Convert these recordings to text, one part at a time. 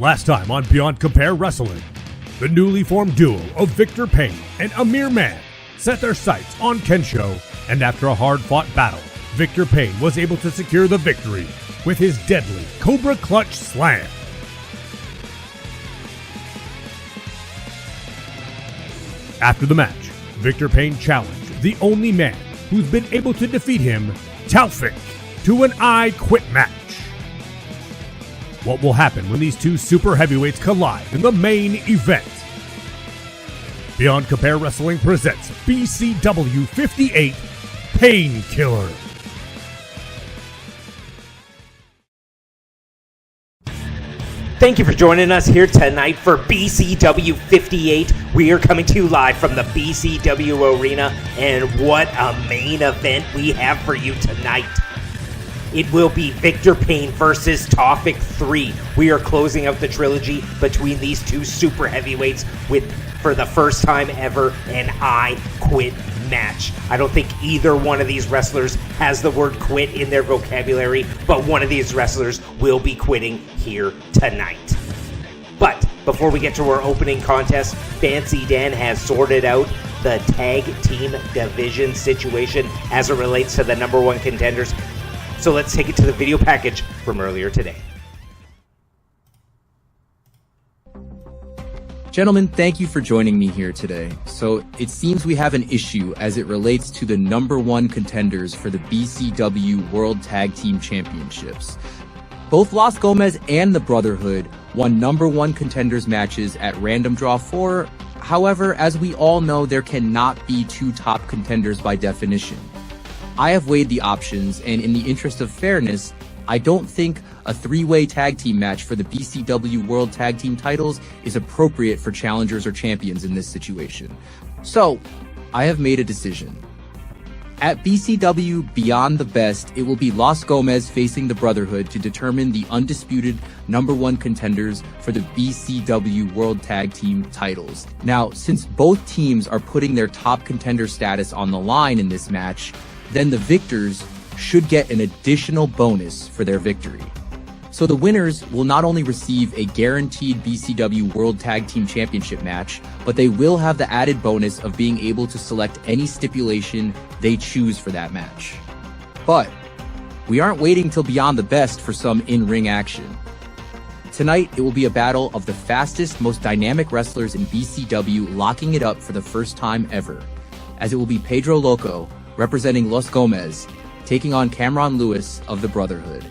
Last time on Beyond Compare Wrestling, the newly formed duo of Victor Payne and Amir Man set their sights on Kensho, and after a hard-fought battle, Victor Payne was able to secure the victory with his deadly Cobra Clutch Slam. After the match, Victor Payne challenged the only man who's been able to defeat him, Tafik, to an I Quit match. What will happen when these two super heavyweights collide in the main event? Beyond Compare Wrestling presents BCW 58 Payne-Killer. Thank you for joining us here tonight for BCW 58. We are coming to you live from the BCW Arena, and what a main event we have for you tonight. It will be Victor Payne versus Tafik 3. We are closing out the trilogy between these two super heavyweights with, for the first time ever, an I Quit match. I don't think either one of these wrestlers has the word quit in their vocabulary, but one of these wrestlers will be quitting here tonight. But before we get to our opening contest, Fancy Dan has sorted out the tag team division situation as it relates to the number one contenders. So let's take it to the video package from earlier today. Gentlemen, thank you for joining me here today. So it seems we have an issue as it relates to the number one contenders for the BCW World Tag Team Championships. Both Los Gomez and the Brotherhood won number one contenders matches at Random Draw 4. However, as we all know, there cannot be two top contenders by definition. I have weighed the options, and in the interest of fairness, I don't think a three-way tag team match for the BCW World Tag Team titles is appropriate for challengers or champions in this situation. So, I have made a decision. At BCW Beyond the Best, it will be Los Gomez facing the Brotherhood to determine the undisputed number one contenders for the BCW World Tag Team titles. Now, since both teams are putting their top contender status on the line in this match, then the victors should get an additional bonus for their victory. So the winners will not only receive a guaranteed BCW World Tag Team Championship match, but they will have the added bonus of being able to select any stipulation they choose for that match. But we aren't waiting till Beyond the Best for some in-ring action. Tonight, it will be a battle of the fastest, most dynamic wrestlers in BCW locking it up for the first time ever, as it will be Pedro Loco, representing Los Gomez, taking on Cameron Lewis of the Brotherhood.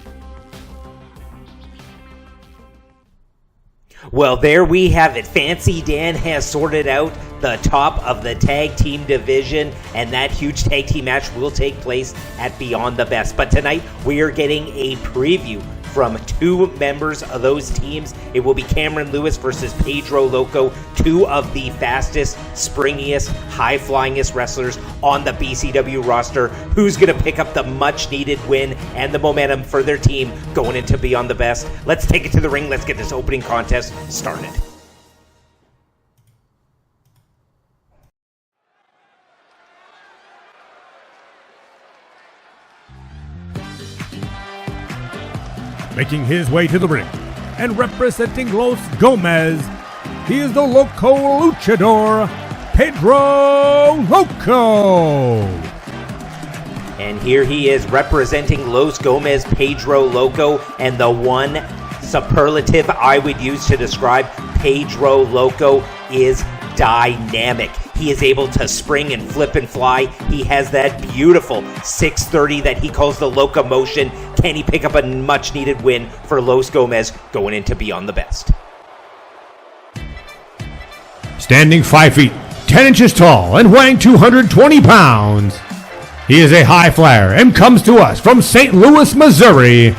Well, there we have it. Fancy Dan has sorted out the top of the tag team division, and that huge tag team match will take place at Beyond the Best. But tonight, we are getting a preview from two members of those teams. It will be Cameron Lewis versus Pedro Loco, two of the fastest, springiest, high-flyingest wrestlers on the BCW roster. Who's going to pick up the much-needed win and the momentum for their team going into Beyond the Best? Let's take it to the ring. Let's get this opening contest started. Making his way to the ring and representing Los Gomez, he is the Loco Luchador, Pedro Loco. And here he is representing Los Gomez, Pedro Loco, and the one superlative I would use to describe Pedro Loco is dynamic. He is able to spring and flip and fly. He has that beautiful 630 that he calls the locomotion. Can he pick up a much-needed win for Los Gomez going into Beyond the Best? Standing 5 feet, 10 inches tall, and weighing 220 pounds, he is a high flyer and comes to us from St. Louis, Missouri.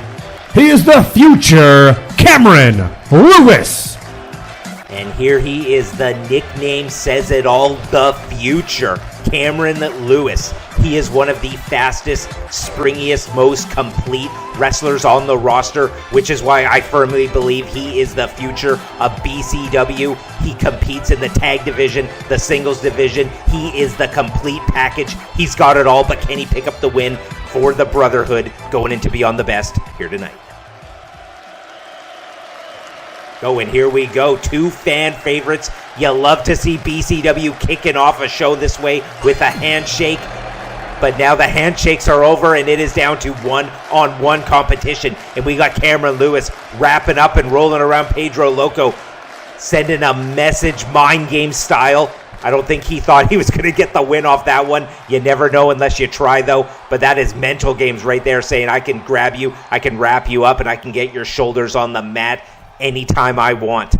He is the future Cameron Lewis. And here he is, the nickname says it all, the future, Cameron Lewis. He is one of the fastest, springiest, most complete wrestlers on the roster, which is why I firmly believe he is the future of BCW. He competes in the tag division, the singles division. He is the complete package. He's got it all, but can he pick up the win for the Brotherhood going into Beyond the Best here tonight? Oh, and here we go. 2 fan favorites. You love to see BCW kicking off a show this way with a handshake. But now the handshakes are over, and it is down to one-on-one competition. And we got Cameron Lewis wrapping up and rolling around Pedro Loco, sending a message mind game style. I don't think he thought he was going to get the win off that one. You never know unless you try, though. But that is mental games right there, saying I can grab you, I can wrap you up, and I can get your shoulders on the mat anytime I want.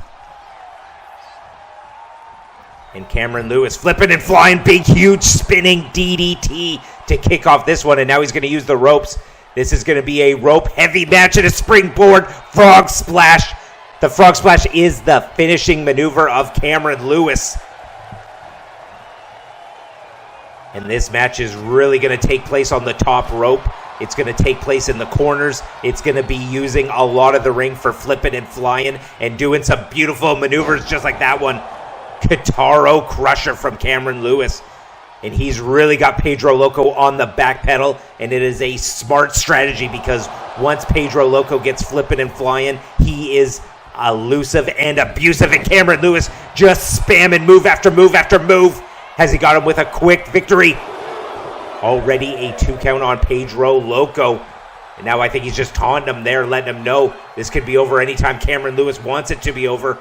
And Cameron Lewis flipping and flying, big, huge, spinning DDT to kick off this one. And now he's going to use the ropes. This is going to be a rope-heavy match and a springboard frog splash. The frog splash is the finishing maneuver of Cameron Lewis. And this match is really going to take place on the top rope. It's going to take place in the corners. It's going to be using a lot of the ring for flipping and flying and doing some beautiful maneuvers just like that one. Guitarro crusher from Cameron Lewis. And he's really got Pedro Loco on the back pedal, and it is a smart strategy because once Pedro Loco gets flipping and flying, he is elusive and abusive, and Cameron Lewis just spamming move after move after move. Has he got him with a quick victory? Already a 2 count on Pedro Loco. And now I think he's just taunting him there, letting him know this could be over anytime Cameron Lewis wants it to be over.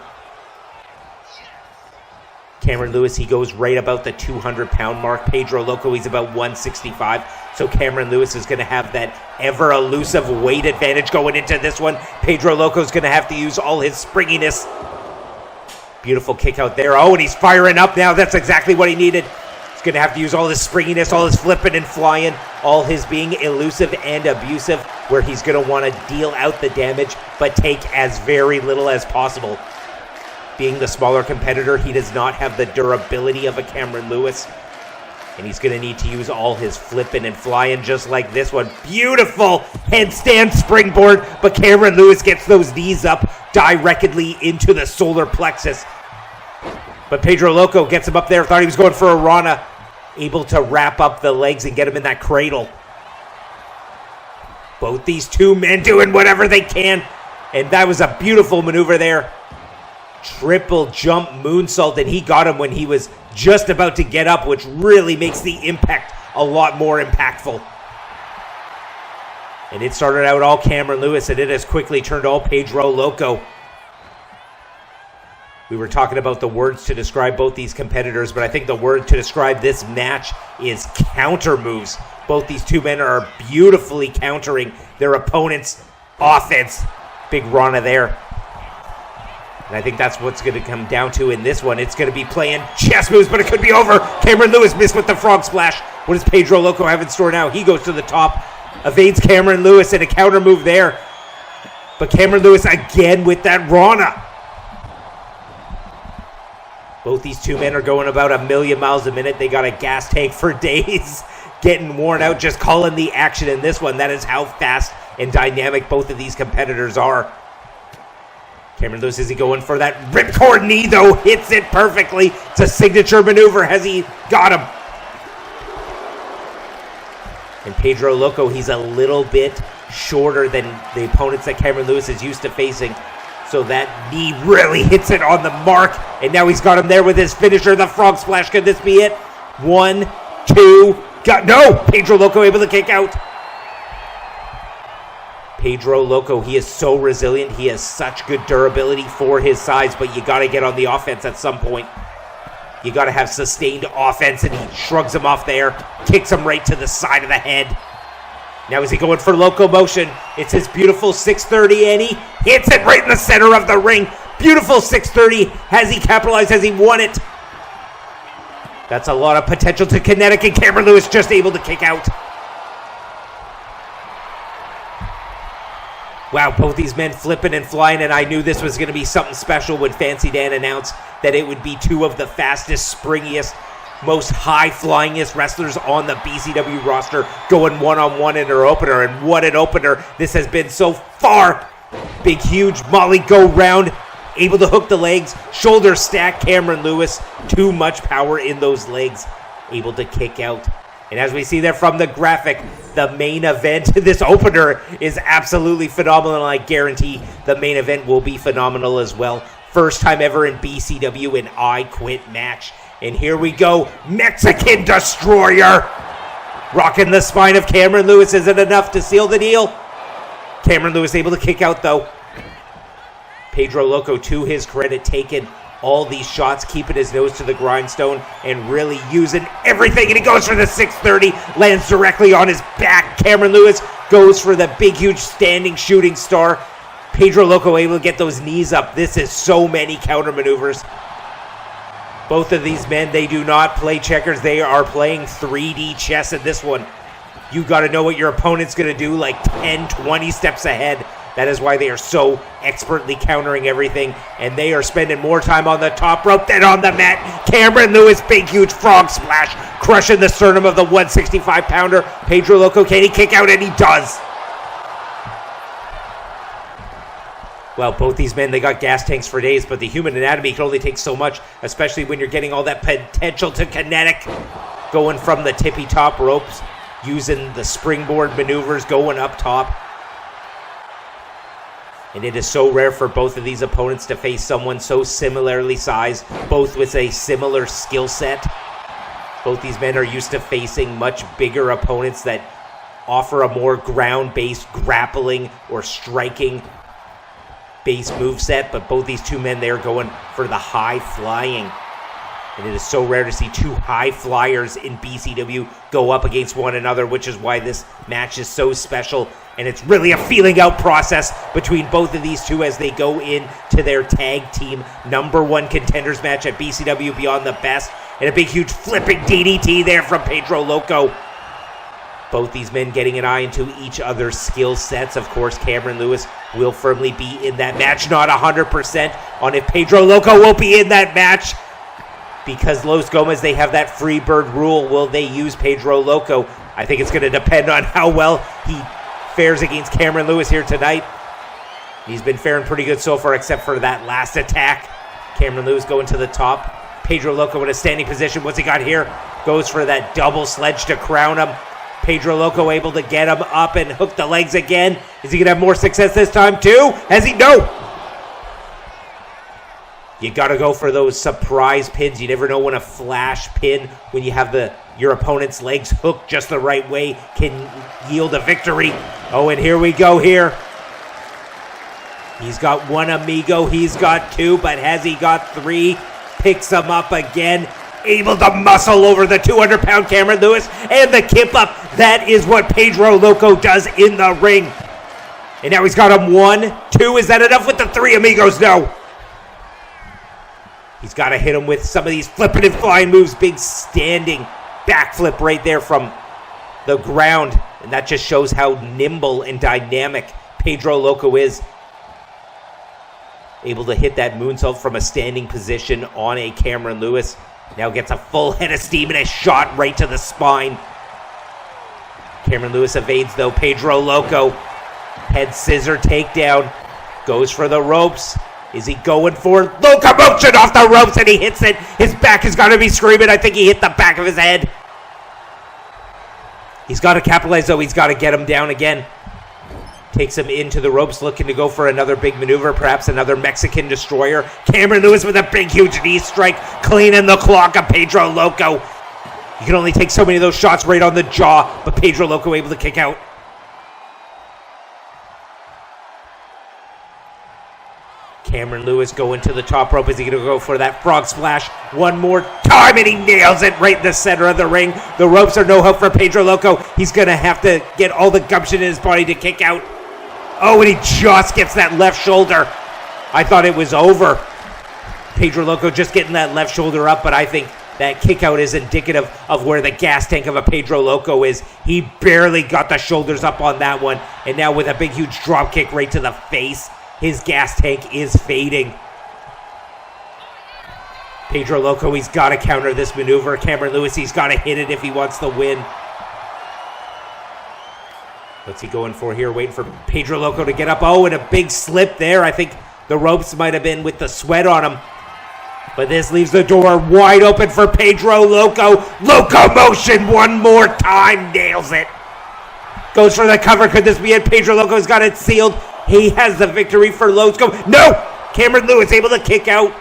Cameron Lewis, he goes right about the 200-pound mark. Pedro Loco, he's about 165. So Cameron Lewis is going to have that ever-elusive weight advantage going into this one. Pedro Loco's going to have to use all his springiness. Beautiful kick out there. Oh, and he's firing up now. That's exactly what he needed. He's going to have to use all his springiness, all his flipping and flying, all his being elusive and abusive, where he's going to want to deal out the damage, but take as very little as possible. Being the smaller competitor, he does not have the durability of a Cameron Lewis. And he's going to need to use all his flipping and flying just like this one. Beautiful headstand springboard, but Cameron Lewis gets those knees up directly into the solar plexus. But Pedro Loco gets him up there. Thought he was going for a Rana. Able to wrap up the legs and get him in that cradle. Both these 2 men doing whatever they can. And that was a beautiful maneuver there. Triple jump moonsault, and he got him when he was just about to get up, which really makes the impact a lot more impactful. And it started out all Cameron Lewis, and it has quickly turned all Pedro Loco. We were talking about the words to describe both these competitors, but I think the word to describe this match is counter moves. Both these 2 men are beautifully countering their opponent's offense. Big Rana there. And I think that's what's going to come down to in this one. It's going to be playing chess moves, but it could be over. Cameron Lewis missed with the frog splash. What does Pedro Loco have in store now? He goes to the top, evades Cameron Lewis, and a counter move there. But Cameron Lewis again with that Rana. Both these 2 men are going about 1,000,000 miles a minute. They got a gas tank for days, getting worn out, just calling the action in this one. That is how fast and dynamic both of these competitors are. Cameron Lewis, is he going for that ripcord knee, though? Hits it perfectly. It's a signature maneuver. Has he got him? And Pedro Loco, he's a little bit shorter than the opponents that Cameron Lewis is used to facing. So that knee really hits it on the mark. And now he's got him there with his finisher, the frog splash. Could this be it? 1, 2, got no! Pedro Loco able to kick out. Pedro Loco, he is so resilient. He has such good durability for his size, but you got to get on the offense at some point. You got to have sustained offense, and he shrugs him off there, kicks him right to the side of the head. Now is he going for locomotion? It's his beautiful 630, and he hits it right in the center of the ring. Beautiful 630. Has he capitalized? Has he won it? That's a lot of potential to kinetic, and Cameron Lewis just able to kick out. Wow, both these men flipping and flying, and I knew this was going to be something special when Fancy Dan announced that it would be 2 of the fastest, springiest, most high-flyingest wrestlers on the BCW roster going one-on-one in their opener, and what an opener this has been so far. Big, huge Molly go round, able to hook the legs, shoulder stack Cameron Lewis. Too much power in those legs, able to kick out. And as we see there from the graphic, the main event, this opener is absolutely phenomenal. I guarantee the main event will be phenomenal as well. First time ever in BCW, an I Quit match. And here we go, Mexican Destroyer. Rocking the spine of Cameron Lewis. Is it enough to seal the deal? Cameron Lewis able to kick out though. Pedro Loco, to his credit, taking all these shots, keeping his nose to the grindstone and really using everything. And he goes for the 630, lands directly on his back. Cameron Lewis goes for the big, huge standing shooting star. Pedro Loco able to get those knees up. This is so many counter maneuvers. Both of these men, they do not play checkers. They are playing 3D chess in this one. You got to know what your opponent's going to do like 10, 20 steps ahead. That is why they are so expertly countering everything. And they are spending more time on the top rope than on the mat. Cameron Lewis, big, huge frog splash, crushing the sternum of the 165-pounder. Pedro Loco, can he kick out? And he does. Well, both these men, they got gas tanks for days, but the human anatomy can only take so much, especially when you're getting all that potential to kinetic. Going from the tippy top ropes, using the springboard maneuvers, going up top. And it is so rare for both of these opponents to face someone so similarly sized, both with a similar skill set. Both these men are used to facing much bigger opponents that offer a more ground-based grappling or striking base moveset, but both these two men, they're going for the high flying. And it is so rare to see two high flyers in BCW go up against one another, which is why this match is so special. And it's really a feeling out process between both of these two as they go into their tag team #1 contenders match at BCW Beyond the Best. And a big, huge flipping DDT there from Pedro Loco. Both these men getting an eye into each other's skill sets. Of course, Cameron Lewis will firmly be in that match. Not 100% on if Pedro Loco will be in that match. Because Los Gomez, they have that free bird rule. Will they use Pedro Loco? I think it's going to depend on how well he fares against Cameron Lewis here tonight. He's been faring pretty good so far, except for that last attack. Cameron Lewis going to the top. Pedro Loco in a standing position. What's he got here? Goes for that double sledge to crown him. Pedro Loco able to get him up and hook the legs again. Is he going to have more success this time too? Has he? No! You got to go for those surprise pins. You never know when a flash pin, when you have your opponent's legs hooked just the right way, can yield a victory. Oh, and here we go here. He's got one amigo. He's got two, but has he got three? Picks him up again. Able to muscle over the 200-pound Cameron Lewis and the kip up. That is what Pedro Loco does in the ring. And now he's got him 1, 2. Is that enough with the 3 amigos? No. He's got to hit him with some of these flipping and flying moves. Big standing backflip right there from the ground. And that just shows how nimble and dynamic Pedro Loco is. Able to hit that moonsault from a standing position on a Cameron Lewis. Now gets a full head of steam and a shot right to the spine. Cameron Lewis evades though. Pedro Loco, head scissor takedown. Goes for the ropes. Is he going for locomotion off the ropes, and he hits it? His back has got to be screaming. I think he hit the back of his head. He's got to capitalize though. He's got to get him down again. Takes him into the ropes, looking to go for another big maneuver, perhaps another Mexican Destroyer. Cameron Lewis with a big, huge knee strike, cleaning the clock of Pedro Loco. You can only take so many of those shots right on the jaw, but Pedro Loco able to kick out. Cameron Lewis going to the top rope. Is he going to go for that frog splash one more time? And he nails it right in the center of the ring. The ropes are no help for Pedro Loco. He's going to have to get all the gumption in his body to kick out. Oh, and he just gets that left shoulder. I thought it was over. Pedro Loco just getting that left shoulder up, but I think that kick out is indicative of where the gas tank of a Pedro Loco is. He barely got the shoulders up on that one. And now with a big, huge drop kick right to the face, his gas tank is fading. Pedro Loco, he's got to counter this maneuver. Cameron Lewis, he's got to hit it if he wants the win. What's he going for here? Waiting for Pedro Loco to get up. Oh, and a big slip there. I think the ropes might have been with the sweat on him. But this leaves the door wide open for Pedro Loco. Locomotion one more time. Nails it. Goes for the cover. Could this be it? Pedro Loco's got it sealed. He has the victory for Loco. No! Cameron Lewis able to kick out.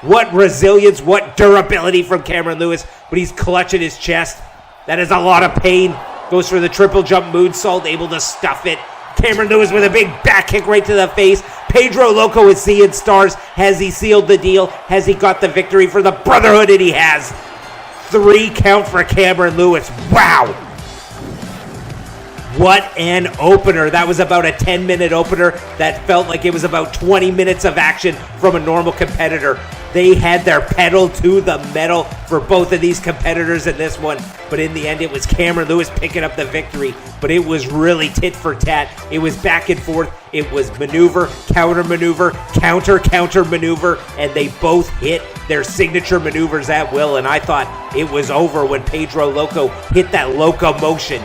What resilience, what durability from Cameron Lewis. But he's clutching his chest. That is a lot of pain. Goes for the triple jump moonsault. Able to stuff it. Cameron Lewis with a big back kick right to the face. Pedro Loco is seeing stars. Has he sealed the deal? Has he got the victory for the Brotherhood? And he has. 3 count for Cameron Lewis. Wow. What an opener. That was about a 10-minute opener that felt like it was about 20 minutes of action from a normal competitor. They had their pedal to the metal for both of these competitors in this one. But in the end, it was Cameron Lewis picking up the victory. But it was really tit for tat. It was back and forth. It was maneuver, counter maneuver, counter maneuver. And they both hit their signature maneuvers at will. And I thought it was over when Pedro Loco hit that locomotion.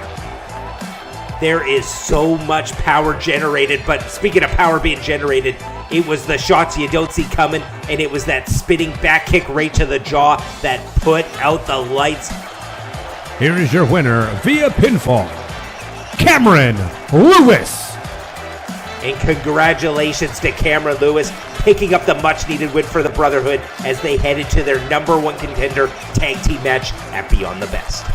There is so much power generated, but speaking of power being generated, it was the shots you don't see coming, and it was that spinning back kick right to the jaw that put out the lights. Here is your winner via pinfall, Cameron Lewis. And congratulations to Cameron Lewis picking up the much-needed win for the Brotherhood as they headed to their #1 contender tag team match at Beyond the Best.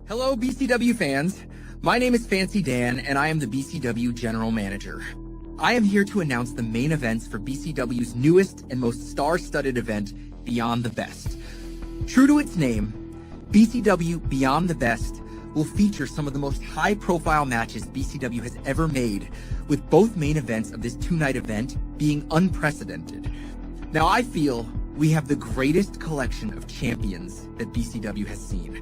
Hello, BCW fans. My name is Fancy Dan, and I am the BCW General Manager. I am here to announce the main events for BCW's newest and most star-studded event, Beyond the Best. True to its name, BCW Beyond the Best will feature some of the most high-profile matches BCW has ever made, with both main events of this 2-night event being unprecedented. Now, I feel we have the greatest collection of champions that BCW has seen.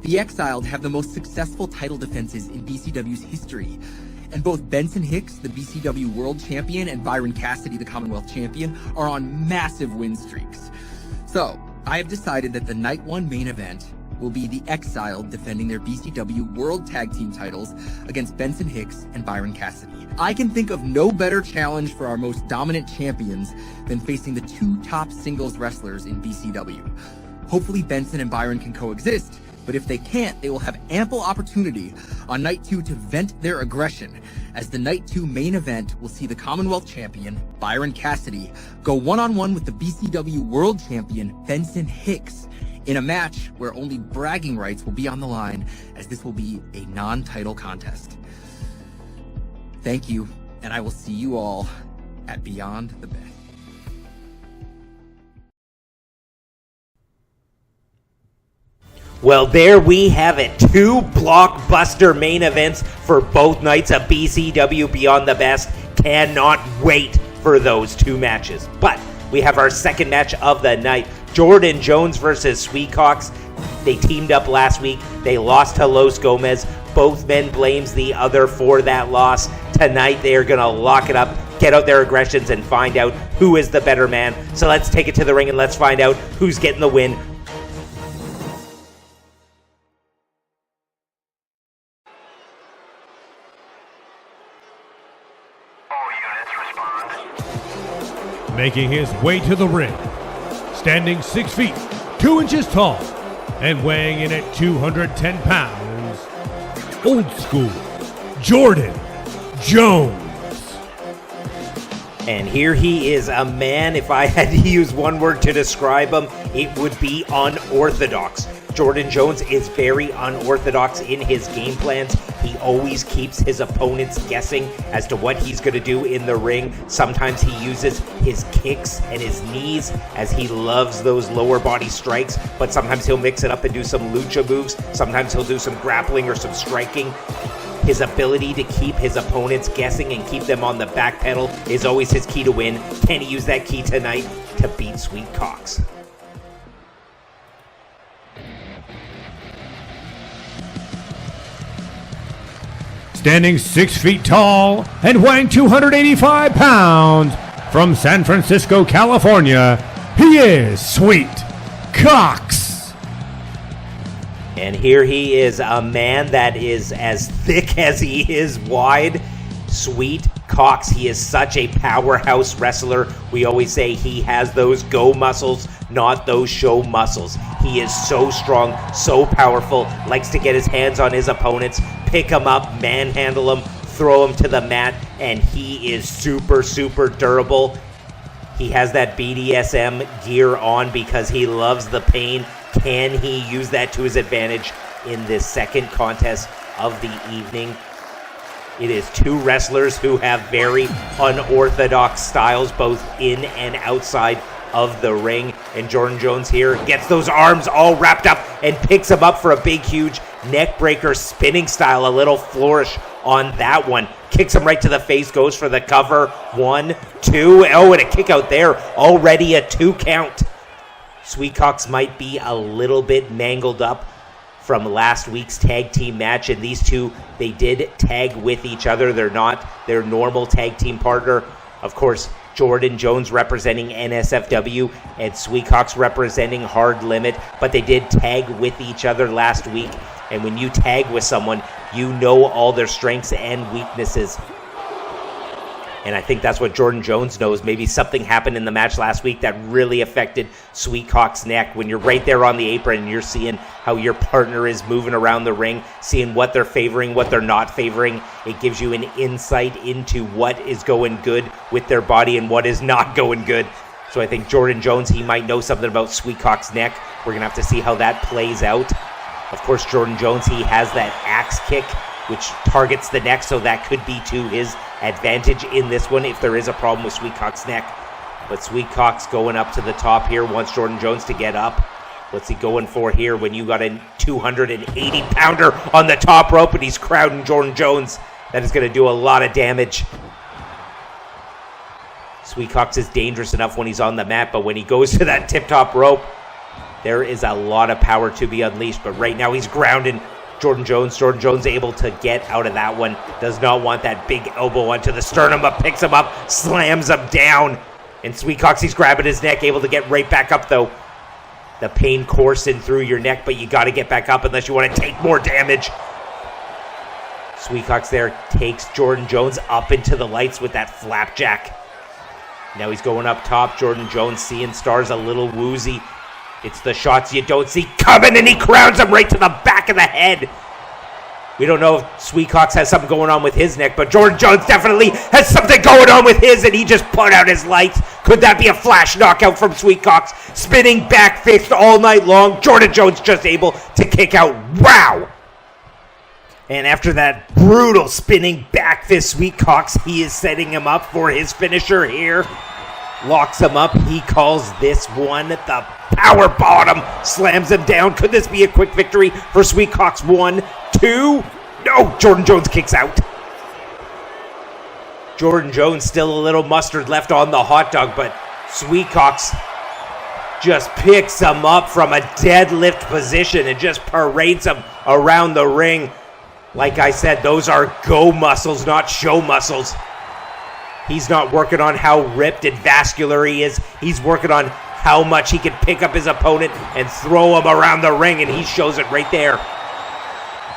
The Exiled have the most successful title defenses in BCW's history, and both Benson Hicks, the BCW World Champion, and Byron Cassidy, the Commonwealth Champion, are on massive win streaks. So, I have decided that the Night 1 main event will be the Exiled defending their BCW World Tag Team titles against Benson Hicks and Byron Cassidy. I can think of no better challenge for our most dominant champions than facing the 2 top singles wrestlers in BCW. Hopefully Benson and Byron can coexist, but if they can't, they will have ample opportunity on Night 2 to vent their aggression, as the Night 2 main event will see the Commonwealth Champion, Byron Cassidy, go one-on-one with the BCW World Champion, Benson Hicks, in a match where only bragging rights will be on the line, as this will be a non-title contest. Thank you, and I will see you all at Beyond the Best. Well, there we have it. 2 blockbuster main events for both nights of BCW Beyond the Best. Cannot wait for those 2 matches. But we have our second match of the night. Jordan Jones versus Sweetcox. They teamed up last week. They lost to Los Gomez. Both men blames the other for that loss. Tonight they are going to lock it up, get out their aggressions, and find out who is the better man. So let's take it to the ring and let's find out who's getting the win. Making his way to the ring, standing 6 feet, 2 inches tall, and weighing in at 210 pounds, old school, Jordan Jones. And here he is, a man, if I had to use one word to describe him, it would be unorthodox. Jordan Jones is very unorthodox in his game plans. He always keeps his opponents guessing as to what he's going to do in the ring. Sometimes he uses his kicks and his knees, as he loves those lower body strikes, but sometimes he'll mix it up and do some lucha moves. Sometimes he'll do some grappling or some striking. His ability to keep his opponents guessing and keep them on the back pedal is always his key to win. Can he use that key tonight to beat Sweetcox? standing 6 feet tall and weighing 285 pounds, from San Francisco, California, he is Sweet Cox. And here he is, a man that is as thick as he is wide. Sweet Cox. He is such a powerhouse wrestler. We always say he has those go muscles, not those show muscles. He is so strong, so powerful, likes to get his hands on his opponents, pick them up, manhandle them, throw him to the mat, and he is super, super durable. He has that BDSM gear on because he loves the pain. Can he use that to his advantage in this second contest of the evening? It is two wrestlers who have very unorthodox styles, both in and outside of the ring. And Jordan Jones here gets those arms all wrapped up and picks him up for a big, huge neck breaker spinning style. A little flourish on that one. Kicks him right to the face, goes for the cover. 1, 2. Oh, and a kick out there. Already a 2 count. Sweet Cox might be a little bit mangled up from last week's tag team match, and these two, they did tag with each other. They're not their normal tag team partner. Of course, Jordan Jones representing NSFW and Sweet Cox representing Hard Limit, but they did tag with each other last week. And when you tag with someone, you know all their strengths and weaknesses. And I think that's what Jordan Jones knows. Maybe something happened in the match last week that really affected Sweet Cox's neck. When you're right there on the apron and you're seeing how your partner is moving around the ring, seeing what they're favoring, what they're not favoring, it gives you an insight into what is going good with their body and what is not going good. So I think Jordan Jones, he might know something about Sweet Cox's neck. We're going to have to see how that plays out. Of course, Jordan Jones, he has that axe kick, which targets the neck, so that could be to his advantage in this one if there is a problem with Sweet Cox's neck. But Sweet Cox going up to the top here, wants Jordan Jones to get up. What's he going for here when you got a 280-pounder on the top rope and he's crowding Jordan Jones? That is going to do a lot of damage. Sweet Cox is dangerous enough when he's on the mat, but when he goes to that tip-top rope, there is a lot of power to be unleashed. But right now he's grounding Jordan Jones. Jordan Jones able to get out of that one. Does not want that big elbow onto the sternum, but picks him up, slams him down. And Sweet Cox, he's grabbing his neck, able to get right back up though. The pain coursing through your neck, but you got to get back up unless you want to take more damage. Sweet Cox there takes Jordan Jones up into the lights with that flapjack. Now he's going up top. Jordan Jones seeing stars, a little woozy. It's the shots you don't see coming, and he crowns him right to the back of the head. We don't know if Sweet Cox has something going on with his neck, but Jordan Jones definitely has something going on with his, and he just put out his lights. Could that be a flash knockout from Sweet Cox? Spinning back fist all night long. Jordan Jones just able to kick out. Wow! And after that brutal spinning back fist, Sweet Cox, he is setting him up for his finisher here. Locks him up. He calls this one the power bottom. Slams him down. Could this be a quick victory for Sweet Cox? 1, 2. No, Jordan Jones kicks out. Jordan Jones still a little mustard left on the hot dog, but Sweet Cox just picks him up from a deadlift position and just parades him around the ring. Like I said, those are go muscles, not show muscles. He's not working on how ripped and vascular he is. He's working on how much he can pick up his opponent and throw him around the ring, and he shows it right there.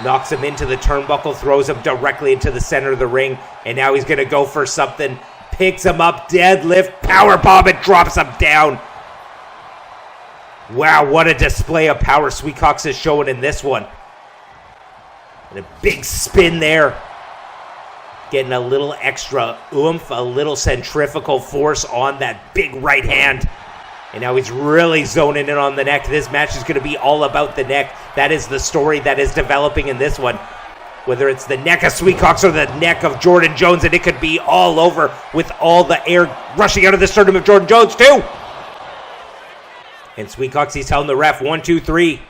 Knocks him into the turnbuckle, throws him directly into the center of the ring, and now he's going to go for something. Picks him up, deadlift, powerbomb, and drops him down. Wow, what a display of power Sweet Cox is showing in this one. And a big spin there. Getting a little extra oomph, a little centrifugal force on that big right hand. And now he's really zoning in on the neck. This match is going to be all about the neck. That is the story that is developing in this one. Whether it's the neck of Sweet Cox or the neck of Jordan Jones, and it could be all over with all the air rushing out of the sternum of Jordan Jones too. And Sweet Cox, he's telling the ref, 1, 2, 3.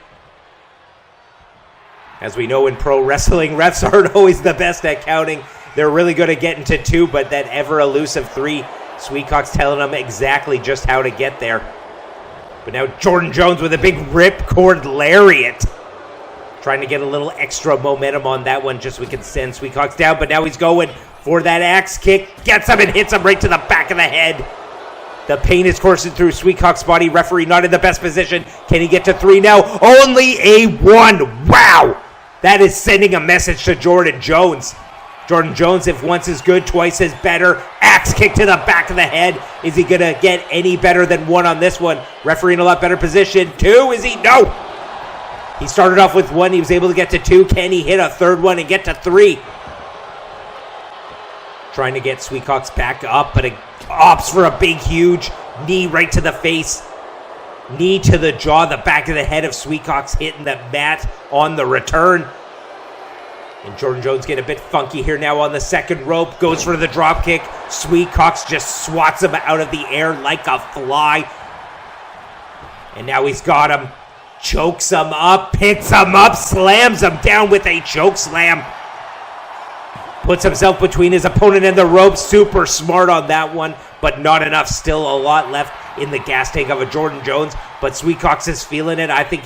As we know in pro wrestling, refs aren't always the best at counting. They're really good at getting to 2, but that ever-elusive 3, Sweet Cox telling them exactly just how to get there. But now Jordan Jones with a big ripcord lariat. Trying to get a little extra momentum on that one just so we can send Sweetcox down. But now he's going for that axe kick. Gets him and hits him right to the back of the head. The pain is coursing through Sweetcox's body. Referee not in the best position. Can he get to 3 now? Only a 1. Wow! That is sending a message to Jordan Jones. Jordan Jones, if once is good, twice is better. Axe kick to the back of the head. Is he going to get any better than 1 on this one? Referee in a lot better position. 2, is he? No! He started off with 1. He was able to get to 2. Can he hit a 3rd one and get to 3? Trying to get Sweetcox back up, but it opts for a big, huge knee right to the face. Knee to the jaw, the back of the head of Sweetcox hitting the mat on the return. And Jordan Jones getting a bit funky here now on the second rope. Goes for the drop kick. Sweetcox just swats him out of the air like a fly. And now he's got him. Chokes him up, picks him up, slams him down with a choke slam. Puts himself between his opponent and the rope. Super smart on that one, but not enough. Still a lot left in the gas tank of a Jordan Jones, but Sweetcox is feeling it. I think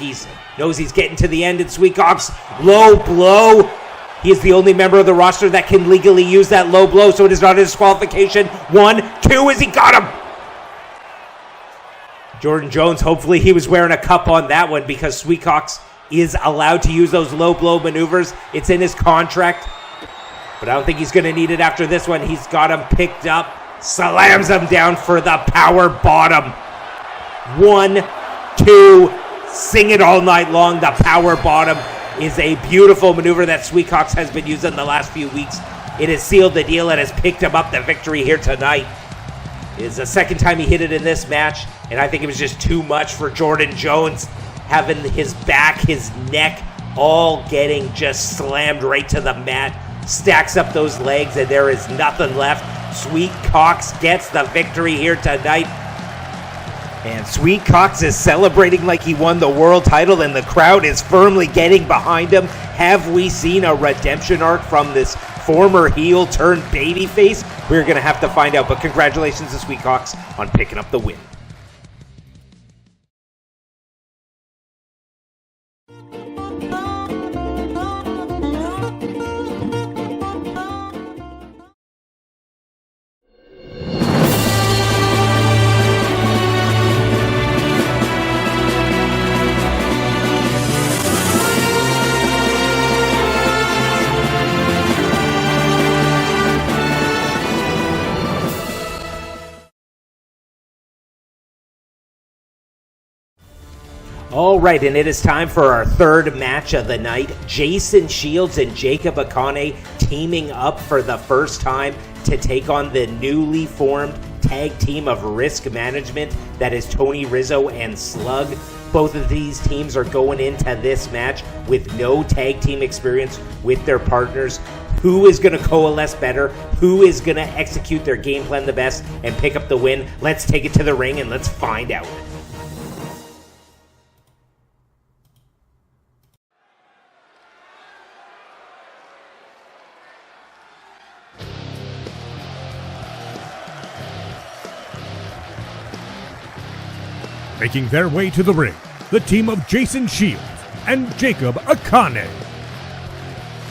knows he's getting to the end, and Sweetcox, low blow. He is the only member of the roster that can legally use that low blow, so it is not a disqualification. 1, 2, as he got him. Jordan Jones, hopefully he was wearing a cup on that one because Sweetcox is allowed to use those low blow maneuvers. It's in his contract, but I don't think he's going to need it after this one. He's got him picked up, slams him down for the power bottom. 1, 2, sing it all night long. The power bottom is a beautiful maneuver that Sweetcox has been using the last few weeks. It has sealed the deal and has picked him up the victory here tonight. It is the second time he hit it in this match, and I think it was just too much for Jordan Jones, having his back, his neck, all getting just slammed right to the mat. Stacks up those legs, and there is nothing left. Sweetcox gets the victory here tonight. And Sweetcox is celebrating like he won the world title, and the crowd is firmly getting behind him. Have we seen a redemption arc from this former heel turned babyface? We're going to have to find out, but congratulations to Sweetcox on picking up the win. All right, and it is time for our third match of the night. Jason Shields and Jacob Akane teaming up for the first time to take on the newly formed tag team of Risk Management. That is Tony Rizzo and Slug. Both of these teams are going into this match with no tag team experience with their partners. Who is going to coalesce better? Who is going to execute their game plan the best and pick up the win? Let's take it to the ring and let's find out. Making their way to the ring, the team of Jason Shields and Jacob Akane.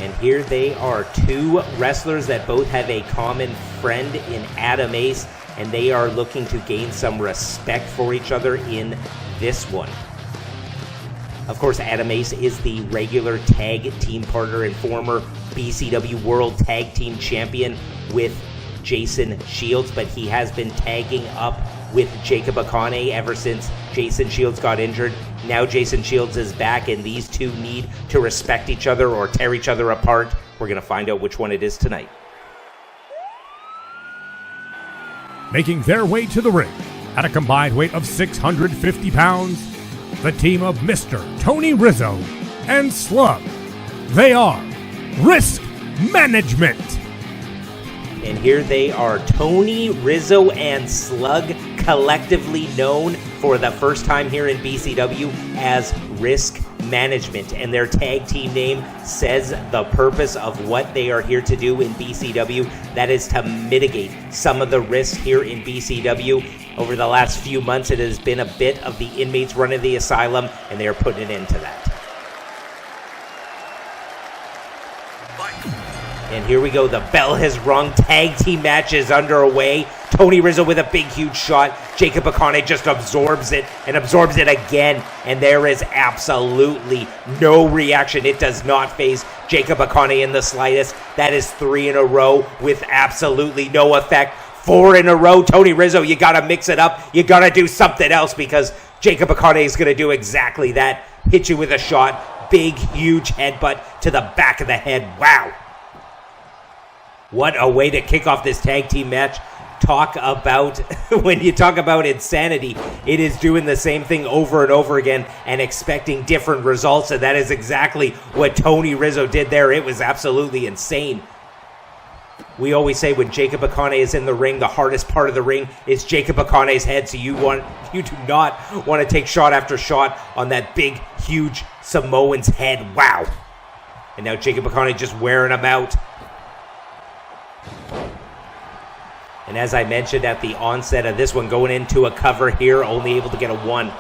And here they are, two wrestlers that both have a common friend in Adam Ace, and they are looking to gain some respect for each other in this one. Of course, Adam Ace is the regular tag team partner and former BCW World Tag Team Champion with Jason Shields, but he has been tagging up with Jacob Akane ever since Jason Shields got injured. Now Jason Shields is back, and these two need to respect each other or tear each other apart. We're going to find out which one it is tonight. Making their way to the ring at a combined weight of 650 pounds, the team of Mr. Tony Rizzo and Slug. They are Risk Management. And here they are, Tony Rizzo and Slug, collectively known for the first time here in BCW as Risk Management. And their tag team name says the purpose of what they are here to do in BCW. That is to mitigate some of the risk here in BCW. Over the last few months, it has been a bit of the inmates running the asylum, and they are putting an end to that. And here we go. The bell has rung. Tag team match is underway. Tony Rizzo with a big, huge shot. Jacob Akane just absorbs it and absorbs it again. And there is absolutely no reaction. It does not faze Jacob Akane in the slightest. That is 3 in a row with absolutely no effect. 4 in a row. Tony Rizzo, you got to mix it up. You got to do something else because Jacob Akane is going to do exactly that. Hit you with a shot. Big, huge headbutt to the back of the head. Wow. What a way to kick off this tag team match. Talk about, when you talk about insanity, it is doing the same thing over and over again and expecting different results, and that is exactly what Tony Rizzo did there. It was absolutely insane. We always say when Jacob Akane is in the ring, the hardest part of the ring is Jacob Akane's head, so you do not want to take shot after shot on that big, huge Samoan's head. Wow. And now Jacob Akane just wearing him out. And as I mentioned at the onset of this one, going into a cover here, only able to get a 1.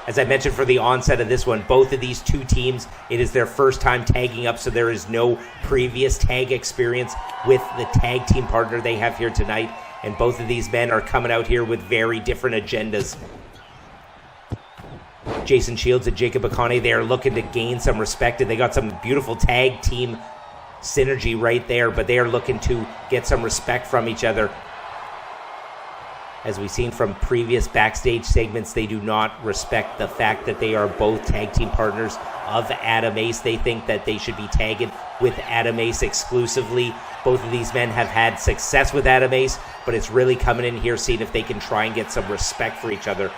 As I mentioned for the onset of this one, both of these two teams, it is their first time tagging up, so there is no previous tag experience with the tag team partner they have here tonight. And both of these men are coming out here with very different agendas. Jason Shields and Jacob Akane, they are looking to gain some respect, and they got some beautiful tag team synergy right there, but they are looking to get some respect from each other. As we've seen from previous backstage segments, they do not respect the fact that they are both tag team partners of Adam Ace. They think that they should be tagging with Adam Ace exclusively. Both of these men have had success with Adam Ace, but it's really coming in here seeing if they can try and get some respect for each other.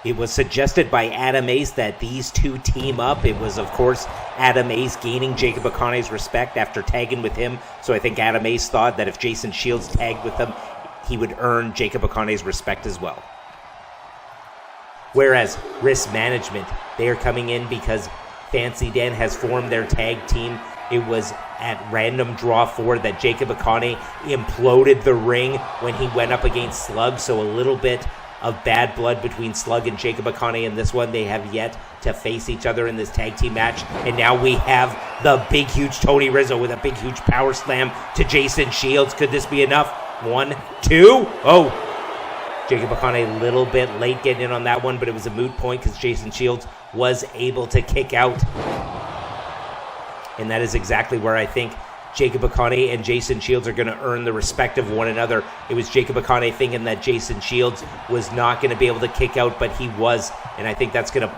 It was suggested by Adam Ace that these two team up. It was, of course, Adam Ace gaining Jacob Akane's respect after tagging with him. So I think Adam Ace thought that if Jason Shields tagged with him, he would earn Jacob Akane's respect as well. Whereas Risk Management, they are coming in because Fancy Dan has formed their tag team. It was at random draw 4 that Jacob Akane imploded the ring when he went up against Slug. So a little bit of bad blood between Slug and Jacob Akane in this one. They have yet to face each other in this tag team match. And now we have the big, huge Tony Rizzo with a big, huge power slam to Jason Shields. Could this be enough? 1, 2. Oh, Jacob Akane a little bit late getting in on that one, but it was a moot point because Jason Shields was able to kick out. And that is exactly where I think Jacob Akane and Jason Shields are going to earn the respect of one another. It was Jacob Akane thinking that Jason Shields was not going to be able to kick out, but he was. And I think that's going to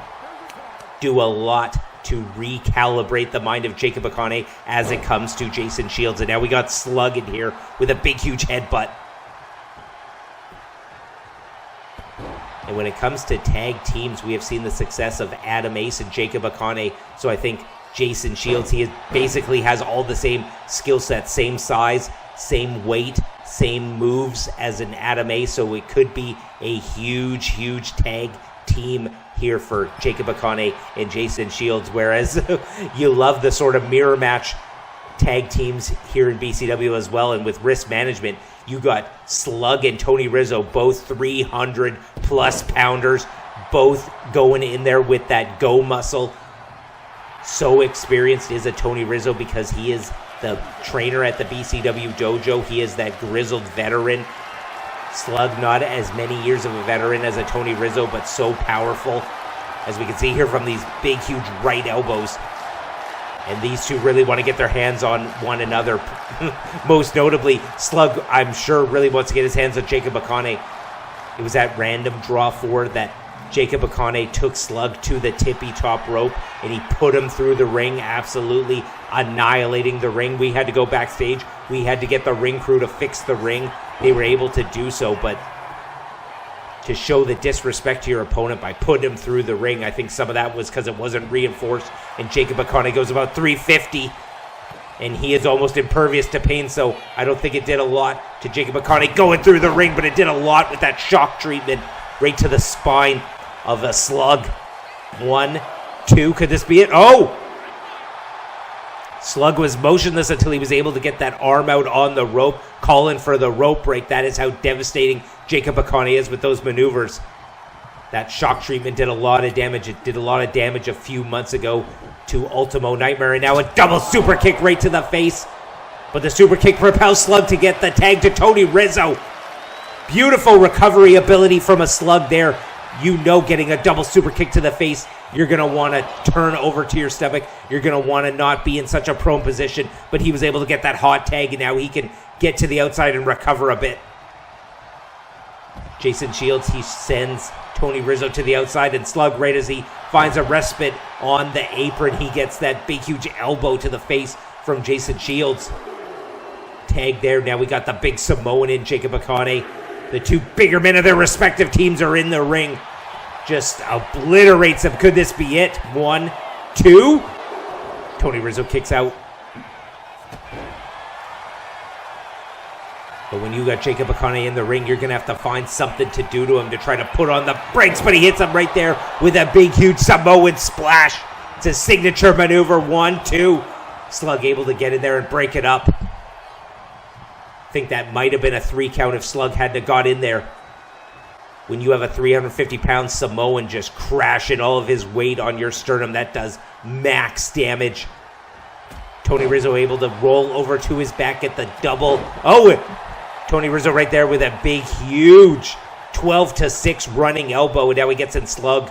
do a lot to recalibrate the mind of Jacob Akane as it comes to Jason Shields. And now we got Slug in here with a big, huge headbutt. And when it comes to tag teams, we have seen the success of Adam Ace and Jacob Akane. So I think Jason Shields, he basically has all the same skill sets, same size, same weight, same moves as an Adam Ace, so it could be a huge, huge tag team here for Jacob Akane and Jason Shields, whereas you love the sort of mirror match tag teams here in BCW as well. And with Risk Management, you got Slug and Tony Rizzo, both 300-plus pounders, both going in there with that go muscle. So experienced is a Tony Rizzo because he is the trainer at the BCW dojo. He is that grizzled veteran. Slug, not as many years of a veteran as a Tony Rizzo, but so powerful. As we can see here from these big, huge right elbows. And these two really want to get their hands on one another. Most notably, Slug, I'm sure, really wants to get his hands on Jacob Akane. It was at random draw 4 that Jacob Akane took Slug to the tippy top rope and he put him through the ring, absolutely annihilating the ring. We had to go backstage. We had to get the ring crew to fix the ring. They were able to do so, but to show the disrespect to your opponent by putting him through the ring, I think some of that was because it wasn't reinforced, and Jacob Akane goes about 350, and he is almost impervious to pain, so I don't think it did a lot to Jacob Akane going through the ring, but it did a lot with that shock treatment right to the spine of a Slug. 1, 2, could this be it? Oh! Slug was motionless until he was able to get that arm out on the rope, calling for the rope break. That is how devastating Jacob Akane is with those maneuvers. That shock treatment did a lot of damage. It did a lot of damage a few months ago to Ultimo Nightmare, and now a double super kick right to the face. But the super kick propels Slug to get the tag to Tony Rizzo. Beautiful recovery ability from a Slug there. You know, getting a double super kick to the face, you're going to want to turn over to your stomach. You're going to want to not be in such a prone position. But he was able to get that hot tag, and now he can get to the outside and recover a bit. Jason Shields, he sends Tony Rizzo to the outside, and Slug, right as he finds a respite on the apron, he gets that big, huge elbow to the face from Jason Shields. Tag there. Now we got the big Samoan in, Jacob Akane. The two bigger men of their respective teams are in the ring. Just obliterates them. Could this be it? 1, 2. Tony Rizzo kicks out. But when you got Jacob Akane in the ring, you're going to have to find something to do to him to try to put on the brakes. But he hits him right there with a big, huge Samoan splash. It's a signature maneuver. 1, 2. Slug able to get in there and break it up. I think that might have been a 3 count if Slug hadn't have got in there. When you have a 350-pound Samoan just crashing all of his weight on your sternum, that does max damage. Tony Rizzo able to roll over to his back at the double. Oh, Tony Rizzo right there with a big, huge 12-6 running elbow. And now he gets in Slug.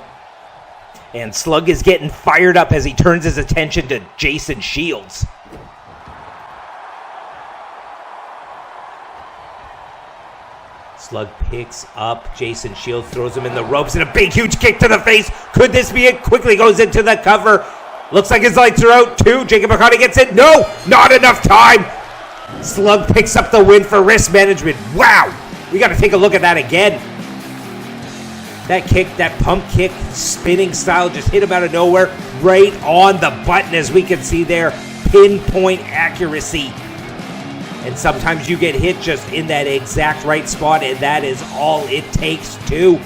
And Slug is getting fired up as he turns his attention to Jason Shields. Slug picks up Jason Shields, throws him in the ropes, and a big, huge kick to the face. Could this be it? Quickly goes into the cover. Looks like his lights are out, too. Jacob Akane gets it. No, not enough time. Slug picks up the win for wrist management. Wow. We got to take a look at that again. That kick, that pump kick, spinning style, just hit him out of nowhere. Right on the button, as we can see there. Pinpoint accuracy. And sometimes you get hit just in that exact right spot, and that is all it takes too.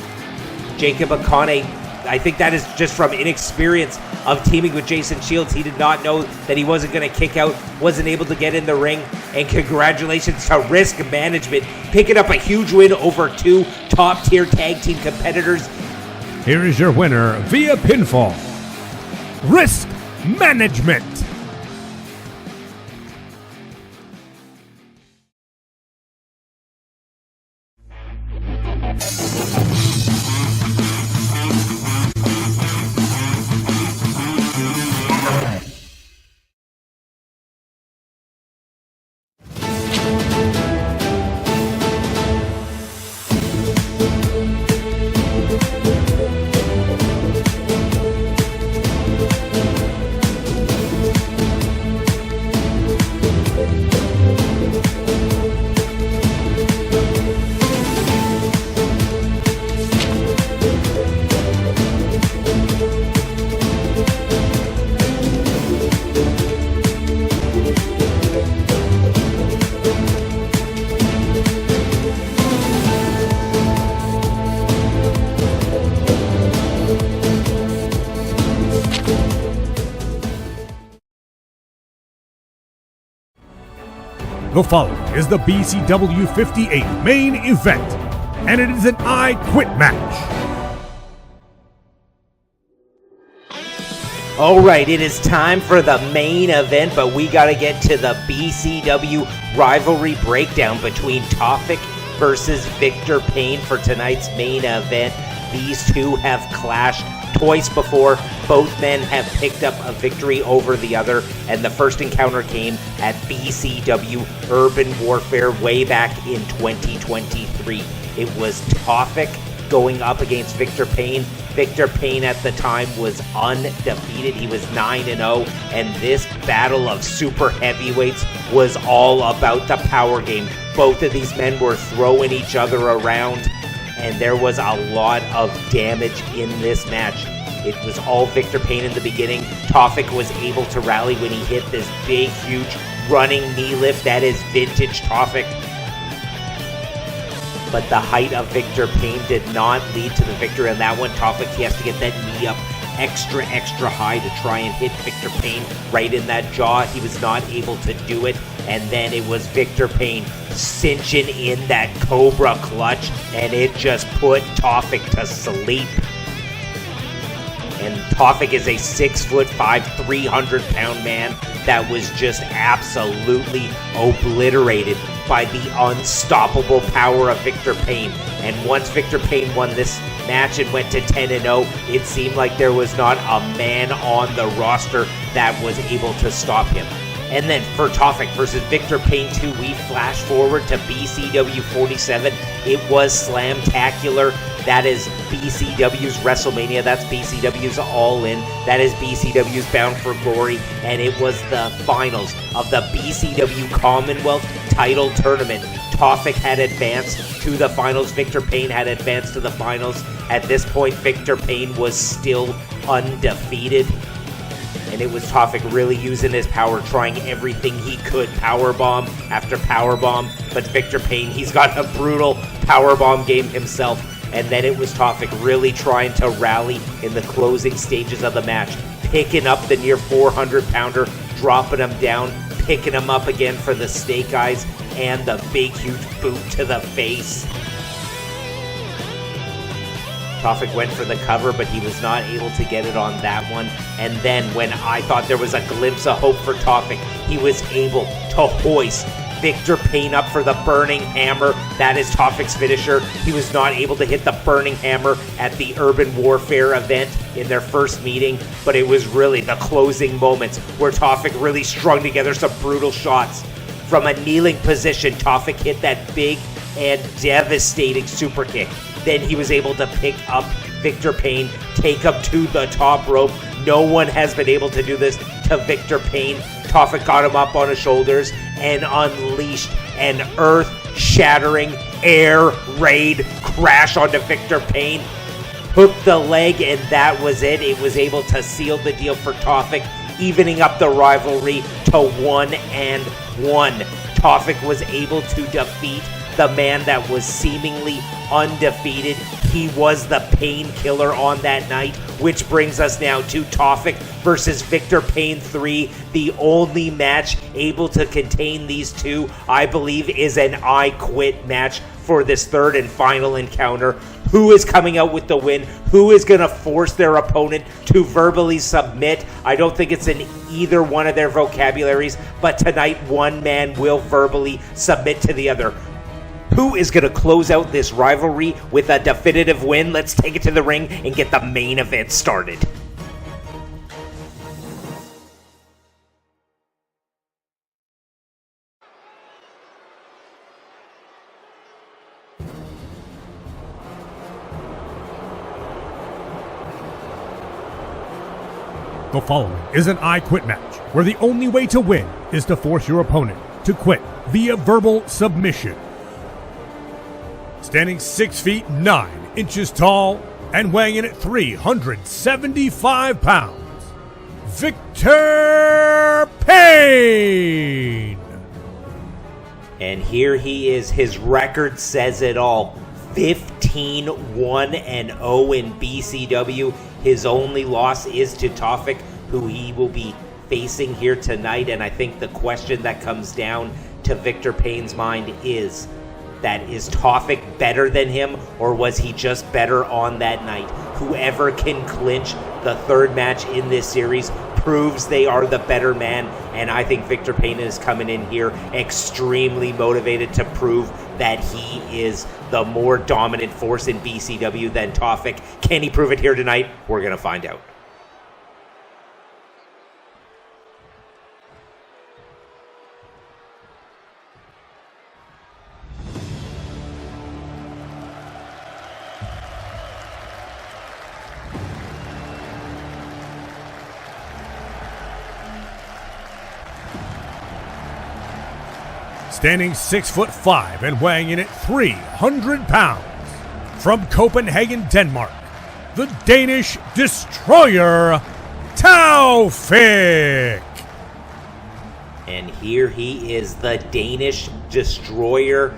Jacob Akane, I think that is just from inexperience of teaming with Jason Shields. He did not know that he wasn't going to kick out, wasn't able to get in the ring. And congratulations to Risk Management, picking up a huge win over 2 top-tier tag team competitors. Here is your winner via pinfall, Risk Management. The following is the BCW 58 main event, and it is an I Quit match. All right, it is time for the main event, but we got to get to the BCW rivalry breakdown between Tafik versus Victor Payne for tonight's main event. These two have clashed twice before. Both men have picked up a victory over the other, and the first encounter came at BCW Urban Warfare way back in 2023. It was Tafik going up against Victor Payne. Victor Payne at the time was undefeated. He was 9-0, and this battle of super heavyweights was all about the power game. Both of these men were throwing each other around, and there was a lot of damage in this match. It was all Victor Payne in the beginning. Tafik was able to rally when he hit this big, huge running knee lift. That is vintage Tafik. But the height of Victor Payne did not lead to the victory on that one. Tafik, he has to get that knee up extra high to try and hit Victor Payne right in that jaw. He was not able to do it. And then it was Victor Payne cinching in that Cobra clutch, and it just put Tafik to sleep. And Tafik is a 6'5", 300-pound man that was just absolutely obliterated by the unstoppable power of Victor Payne. And once Victor Payne won this match and went to 10-0, it seemed like there was not a man on the roster that was able to stop him. And then for Tafik versus Victor Payne 2, we flash forward to BCW 47. It was Slamtacular. That is BCW's WrestleMania. That's BCW's All In. That is BCW's Bound for Glory. And it was the finals of the BCW Commonwealth title tournament. Tafik had advanced to the finals. Victor Payne had advanced to the finals. At this point, Victor Payne was still undefeated. And it was Tafik really using his power, trying everything he could, powerbomb after powerbomb. But Victor Payne, he's got a brutal powerbomb game himself. And then it was Tafik really trying to rally in the closing stages of the match, picking up the near 400-pounder, dropping him down, picking him up again for the snake eyes, and the big, huge boot to the face. Tafik went for the cover, but he was not able to get it on that one. And then when I thought there was a glimpse of hope for Tafik, he was able to hoist Victor Payne up for the Burning Hammer. That is Tafik's finisher. He was not able to hit the Burning Hammer at the Urban Warfare event in their first meeting, but it was really the closing moments where Tafik really strung together some brutal shots. From a kneeling position, Tafik hit that big and devastating super kick. Then he was able to pick up Victor Payne, take him to the top rope. No one has been able to do this to Victor Payne. Tafik got him up on his shoulders and unleashed an earth-shattering air raid crash onto Victor Payne. Hooked the leg, and that was it. It was able to seal the deal for Tafik, evening up the rivalry to 1-1. Tafik was able to defeat the man that was seemingly undefeated. He was the Payne-Killer on that night, which brings us now to Tafik versus Victor Payne 3. The only match able to contain these two, I believe, is an I Quit match for this third and final encounter. Who is coming out with the win? Who is going to force their opponent to verbally submit? I don't think it's in either one of their vocabularies, but tonight one man will verbally submit to the other. Who is going to close out this rivalry with a definitive win? Let's take it to the ring and get the main event started. The following is an I Quit match, where the only way to win is to force your opponent to quit via verbal submission. Standing 6 feet 9 inches tall and weighing in at 375 pounds, Victor Payne! And here he is. His record says it all. 15-1-0 in BCW. His only loss is to Tafik, who he will be facing here tonight. And I think the question that comes down to Victor Payne's mind is Tafik better than him, or was he just better on that night? Whoever can clinch the third match in this series proves they are the better man, and I think Victor Payne is coming in here extremely motivated to prove that he is the more dominant force in BCW than Tafik. Can he prove it here tonight? We're going to find out. Standing 6'5" and weighing in at 300 pounds, from Copenhagen, Denmark, the Danish Destroyer, Tafik! And here he is, the Danish Destroyer.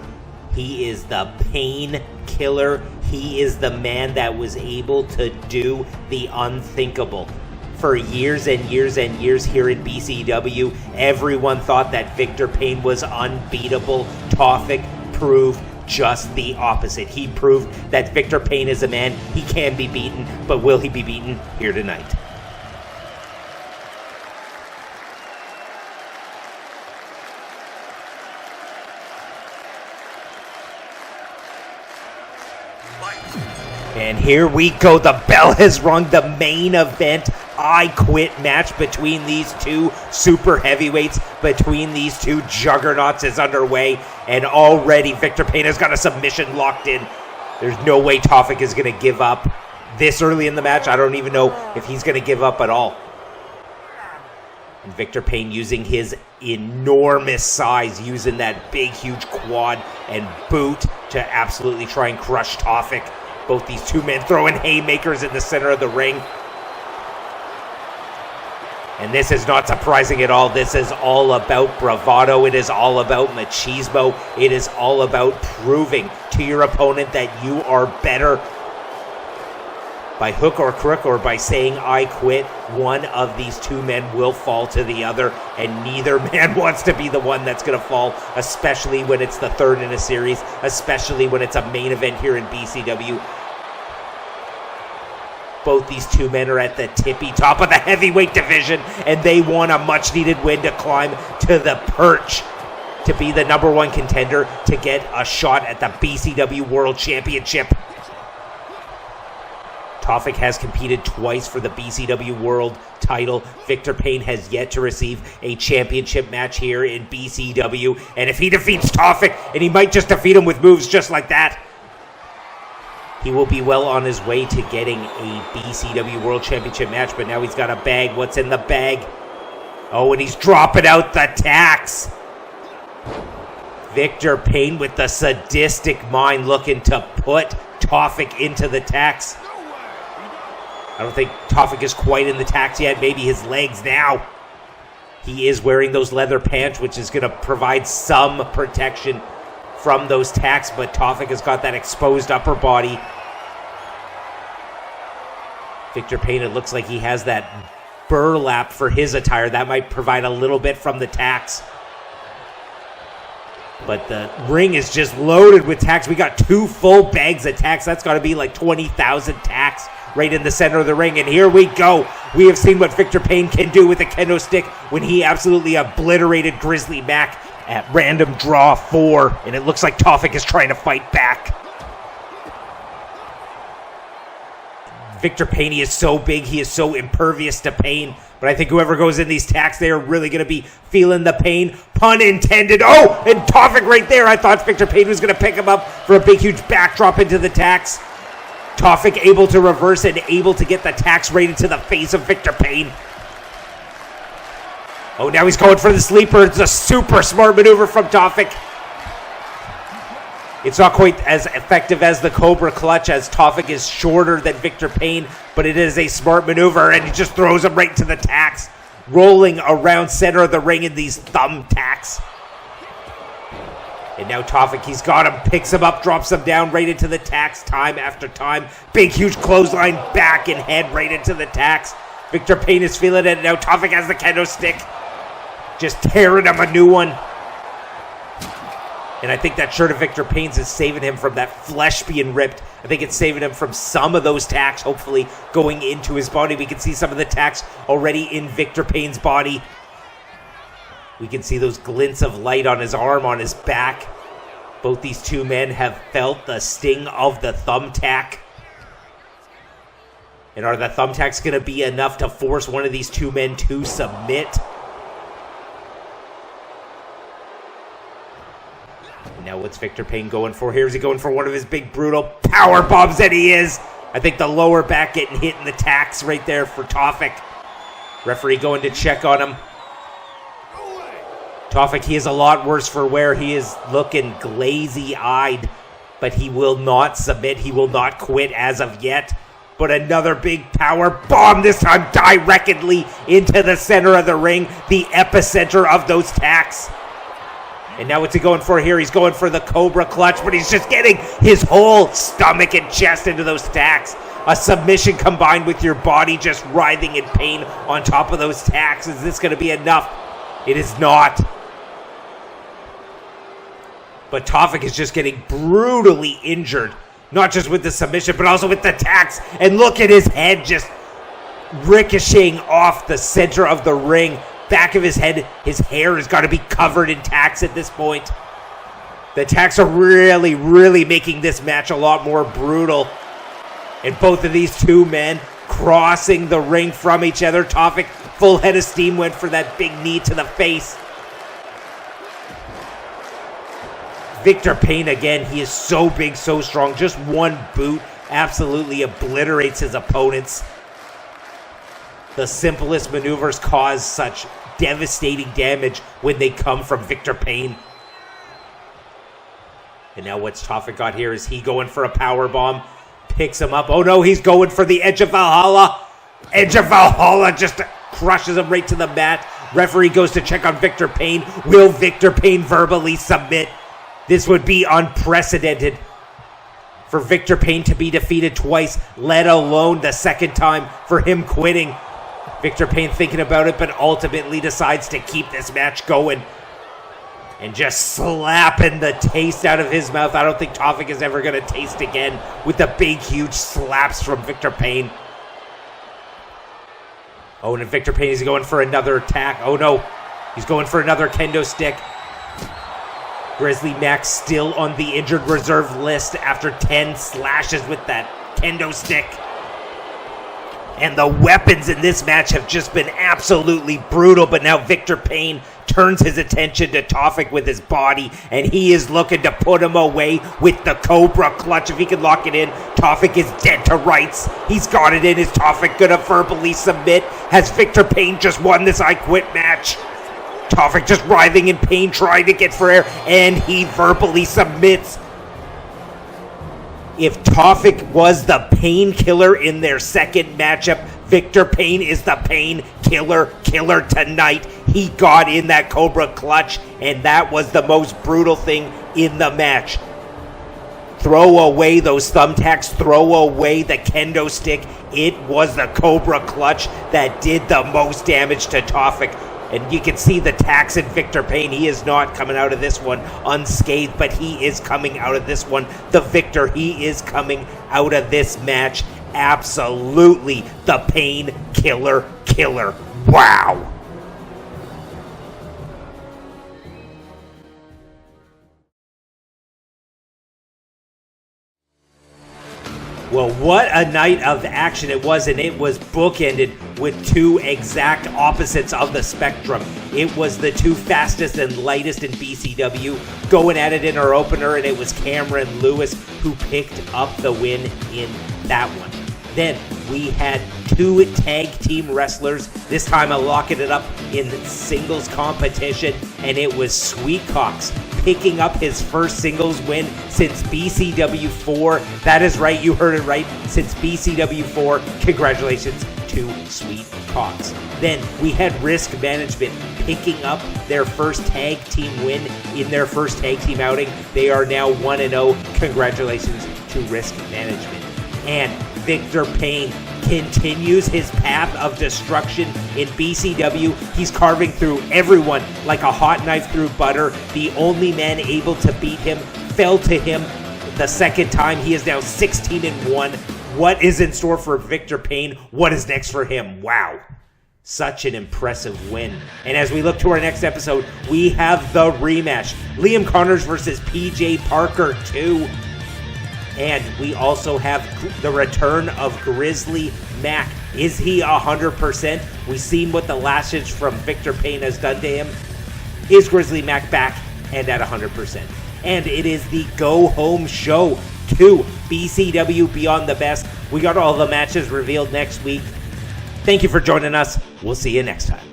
He is the Payne-Killer. He is the man that was able to do the unthinkable. For years and years and years here in BCW, everyone thought that Victor Payne was unbeatable. Tafik proved just the opposite. He proved that Victor Payne is a man. He can be beaten, but will he be beaten here tonight? And here we go. The bell has rung. The main event I Quit match between these two super heavyweights, between these two juggernauts is underway. And already Victor Payne has got a submission locked in. There's no way Tafik is going to give up this early in the match. I don't even know if he's going to give up at all. And Victor Payne using his enormous size, using that big, huge quad and boot to absolutely try and crush Tafik. Both these two men throwing haymakers in the center of the ring. And this is not surprising at all. This is all about bravado. It is all about machismo. It is all about proving to your opponent that you are better by hook or crook, or by saying I quit. One of these two men will fall to the other, and neither man wants to be the one that's going to fall, especially when it's the third in a series, especially when it's a main event here in BCW. Both these two men are at the tippy top of the heavyweight division, and they want a much-needed win to climb to the perch, to be the number one contender, to get a shot at the BCW World Championship. Tafik has competed twice for the BCW World title. Victor Payne has yet to receive a championship match here in BCW. And if he defeats Tafik, and he might just defeat him with moves just like that, he will be well on his way to getting a BCW World Championship match. But now he's got a bag. What's in the bag? Oh, and he's dropping out the tax. Victor Payne with the sadistic mind, looking to put Tafik into the tax. I don't think Tafik is quite in the tax yet. Maybe his legs now. He is wearing those leather pants, which is going to provide some protection from those tacks, but Tafik has got that exposed upper body. Victor Payne, it looks like he has that burlap for his attire. That might provide a little bit from the tacks. But the ring is just loaded with tacks. We got 2 full bags of tacks. That's got to be like 20,000 tacks right in the center of the ring. And here we go. We have seen what Victor Payne can do with a kendo stick when he absolutely obliterated Grizzly Mac at random draw 4. And it looks like Tafik is trying to fight back. Victor Payne, he is so big. He is so impervious to pain. But I think whoever goes in these tacks, they are really going to be feeling the pain. Pun intended. Oh, and Tafik right there. I thought Victor Payne was going to pick him up for a big, huge backdrop into the tacks. Tafik able to reverse and able to get the tacks right into the face of Victor Payne. Oh, now he's going for the sleeper. It's a super smart maneuver from Tafik. It's not quite as effective as the Cobra Clutch, as Tafik is shorter than Victor Payne, but it is a smart maneuver, and he just throws him right to the tacks, rolling around center of the ring in these thumb tacks. And now Tafik, he's got him, picks him up, drops him down right into the tacks time after time. Big, huge clothesline, back and head right into the tacks. Victor Payne is feeling it. Now Tafik has the kendo stick, just tearing him a new one. And I think that shirt of Victor Payne's is saving him from that flesh being ripped. I think it's saving him from some of those tacks, hopefully going into his body. We can see some of the tacks already in Victor Payne's body. We can see those glints of light on his arm, on his back. Both these two men have felt the sting of the thumbtack. And are the thumbtacks going to be enough to force one of these two men to submit? Now what's Victor Payne going for here? Is he going for one of his big brutal power bombs? That he is. I think the lower back getting hit in the tacks right there for Tafik. Referee going to check on him. Tafik, he is a lot worse for wear. He is looking glazy-eyed, but he will not submit. He will not quit as of yet. But another big power bomb, this time directly into the center of the ring, the epicenter of those tacks. And now what's he going for here? He's going for the Cobra Clutch, but he's just getting his whole stomach and chest into those tacks. A submission combined with your body just writhing in pain on top of those tacks. Is this going to be enough? It is not. But Tafik is just getting brutally injured. Not just with the submission, but also with the tacks. And look at his head just ricocheting off the center of the ring. Back of his head, his hair has got to be covered in tacks at this point. The tacks are really, really making this match a lot more brutal. And both of these two men crossing the ring from each other. Tafik, full head of steam, went for that big knee to the face. Victor Payne again, he is so big, so strong. Just one boot absolutely obliterates his opponents. The simplest maneuvers cause such devastating damage when they come from Victor Payne. And now what's Tafik got here? Is he going for a power bomb? Picks him up. Oh no, he's going for the Edge of Valhalla. Edge of Valhalla just crushes him right to the mat. Referee goes to check on Victor Payne. Will Victor Payne verbally submit? This would be unprecedented for Victor Payne to be defeated twice, let alone the second time for him quitting. Victor Payne thinking about it, but ultimately decides to keep this match going. And just slapping the taste out of his mouth. I don't think Tafik is ever going to taste again with the big, huge slaps from Victor Payne. Oh, and Victor Payne is going for another attack. Oh no, he's going for another kendo stick. Grizzly Mac still on the injured reserve list after 10 slashes with that kendo stick. And the weapons in this match have just been absolutely brutal, but now Victor Payne turns his attention to Tafik with his body, and he is looking to put him away with the Cobra Clutch. If he can lock it in, Tafik is dead to rights. He's got it in. Is Tafik gonna verbally submit? Has Victor Payne just won this I Quit match? Tafik just writhing in pain, trying to get for air, and he verbally submits. If Tafik was the Payne-Killer in their second matchup, Victor Payne is the Payne-Killer tonight. He got in that Cobra Clutch, and that was the most brutal thing in the match. Throw away those thumbtacks, throw away the kendo stick. It was the Cobra Clutch that did the most damage to Tafik. And you can see the tacks in Victor Payne. He is not coming out of this one unscathed, but he is coming out of this one the victor. He is coming out of this match absolutely the Payne-Killer. Wow. Well, what a night of action it was, and it was bookended with two exact opposites of the spectrum. It was the two fastest and lightest in BCW going at it in our opener, and it was Cameron Lewis who picked up the win in that one. Then we had two tag team wrestlers, this time locking it up in singles competition, and it was Sweet Cox picking up his first singles win since BCW 4. That is right, you heard it right, since BCW 4. Congratulations to Sweet Cox. Then we had Risk Management picking up their first tag team win in their first tag team outing. They are now 1-0. Congratulations to Risk Management. And Victor Payne continues his path of destruction in BCW. He's carving through everyone like a hot knife through butter. The only man able to beat him fell to him the second time. He is now 16-1. What is in store for Victor Payne? What is next for him? Wow. Such an impressive win. And as we look to our next episode, we have the rematch. Liam Connors versus PJ Parker 2. And we also have the return of Grizzly Mac. Is he 100%? We've seen what the lashes from Victor Payne has done to him. Is Grizzly Mac back and at 100%? And it is the Go Home Show 2, BCW Beyond the Best. We got all the matches revealed next week. Thank you for joining us. We'll see you next time.